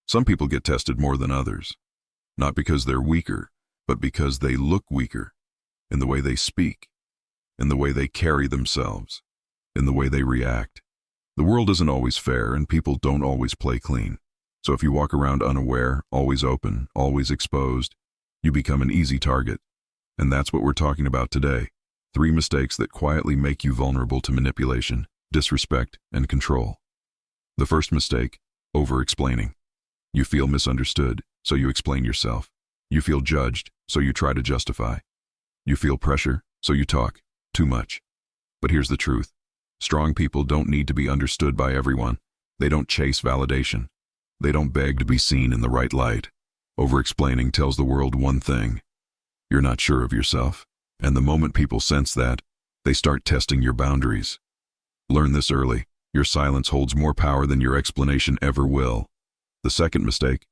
Some people get tested more than others, not because they're weaker, but because they look weaker in the way they speak, in the way they carry themselves, in the way they react. The world isn't always fair, and people don't always play clean. So if you walk around unaware, always open, always exposed, you become an easy target. And that's what we're talking about today. 3 mistakes that quietly make you vulnerable to manipulation, disrespect, and control. The first mistake, over-explaining. You feel misunderstood, so you explain yourself. You feel judged, so you try to justify. You feel pressure, so you talk too much. But here's the truth. Strong people don't need to be understood by everyone. They don't chase validation. They don't beg to be seen in the right light. Over-explaining tells the world one thing: you're not sure of yourself. And the moment people sense that, they start testing your boundaries. Learn this early. Your silence holds more power than your explanation ever will. The second mistake,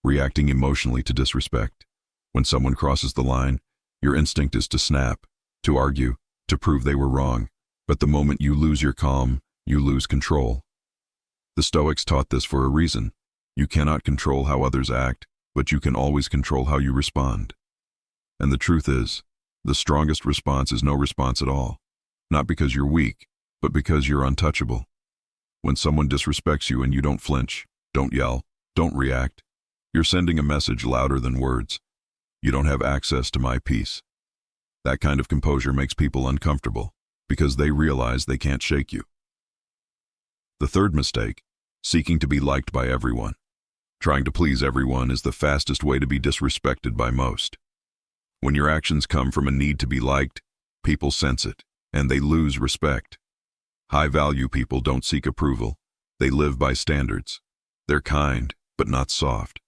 reacting emotionally to disrespect. When someone crosses the line, your instinct is to snap, to argue, to prove they were wrong. But the moment you lose your calm, you lose control. The Stoics taught this for a reason. You cannot control how others act, but you can always control how you respond. And the truth is, the strongest response is no response at all. Not because you're weak, but because you're untouchable. When someone disrespects you and you don't flinch, don't yell, don't react, you're sending a message louder than words. You don't have access to my peace. That kind of composure makes people uncomfortable, because they realize they can't shake you. The third mistake, seeking to be liked by everyone. Trying to please everyone is the fastest way to be disrespected by most. When your actions come from a need to be liked, people sense it, and they lose respect. High-value people don't seek approval. They live by standards. They're kind, but not soft.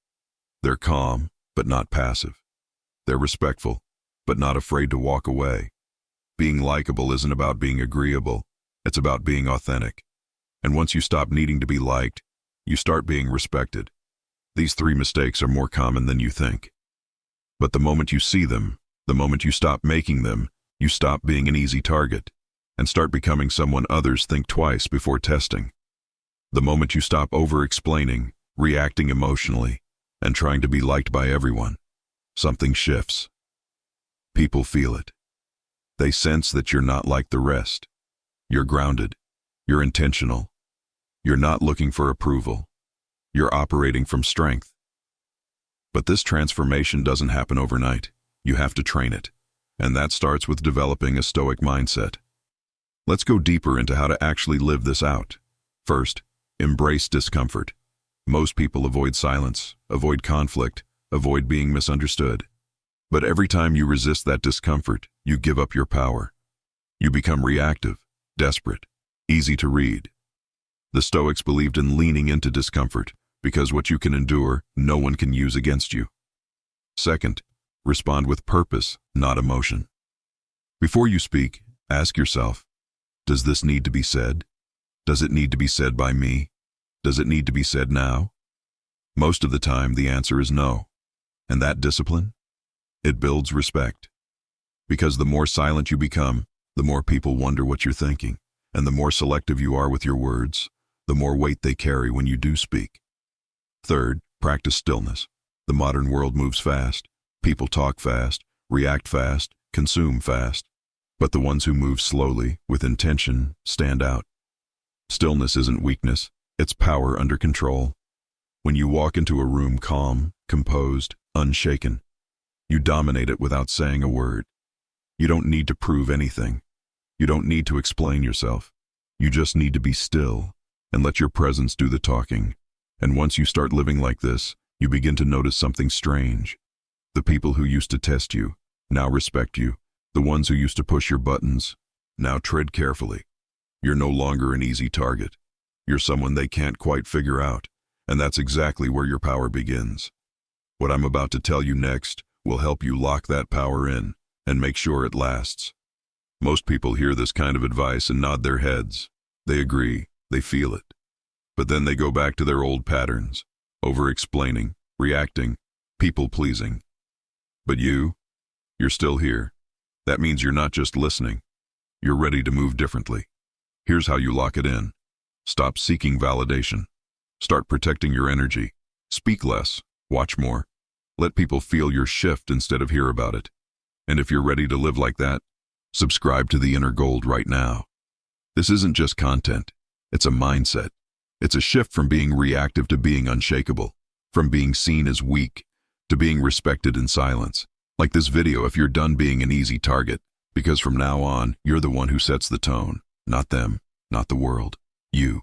They're calm, but not passive. They're respectful, but not afraid to walk away. Being likable isn't about being agreeable. It's about being authentic. And once you stop needing to be liked, you start being respected. These 3 mistakes are more common than you think. But the moment you see them, the moment you stop making them, you stop being an easy target and start becoming someone others think twice before testing. The moment you stop over-explaining, reacting emotionally, and trying to be liked by everyone, something shifts. People feel it. They sense that you're not like the rest. You're grounded. You're intentional. You're not looking for approval. You're operating from strength. But this transformation doesn't happen overnight. You have to train it. And that starts with developing a Stoic mindset. Let's go deeper into how to actually live this out. First, embrace discomfort. Most people avoid silence, avoid conflict, avoid being misunderstood. But every time you resist that discomfort, you give up your power. You become reactive, desperate, easy to read. The Stoics believed in leaning into discomfort, because what you can endure, no one can use against you. Second, respond with purpose, not emotion. Before you speak, ask yourself, does this need to be said? Does it need to be said by me? Does it need to be said now? Most of the time, the answer is no. And that discipline? It builds respect. Because the more silent you become, the more people wonder what you're thinking, and the more selective you are with your words, the more weight they carry when you do speak. Third, practice stillness. The modern world moves fast. People talk fast, react fast, consume fast. But the ones who move slowly, with intention, stand out. Stillness isn't weakness, it's power under control. When you walk into a room calm, composed, unshaken, you dominate it without saying a word. You don't need to prove anything. You don't need to explain yourself. You just need to be still and let your presence do the talking. And once you start living like this, you begin to notice something strange. The people who used to test you now respect you. The ones who used to push your buttons now tread carefully. You're no longer an easy target. You're someone they can't quite figure out, and that's exactly where your power begins. What I'm about to tell you next will help you lock that power in and make sure it lasts. Most people hear this kind of advice and nod their heads. They agree, they feel it. But then they go back to their old patterns, over-explaining, reacting, people-pleasing. But you're still here. That means you're not just listening. You're ready to move differently. Here's how you lock it in. Stop seeking validation. Start protecting your energy. Speak less, watch more. Let people feel your shift instead of hear about it. And if you're ready to live like that, subscribe to the Inner Gold right now. This isn't just content, it's a mindset. It's a shift from being reactive to being unshakable, from being seen as weak to being respected in silence. Like this video if you're done being an easy target, because from now on, you're the one who sets the tone, not them, not the world, you.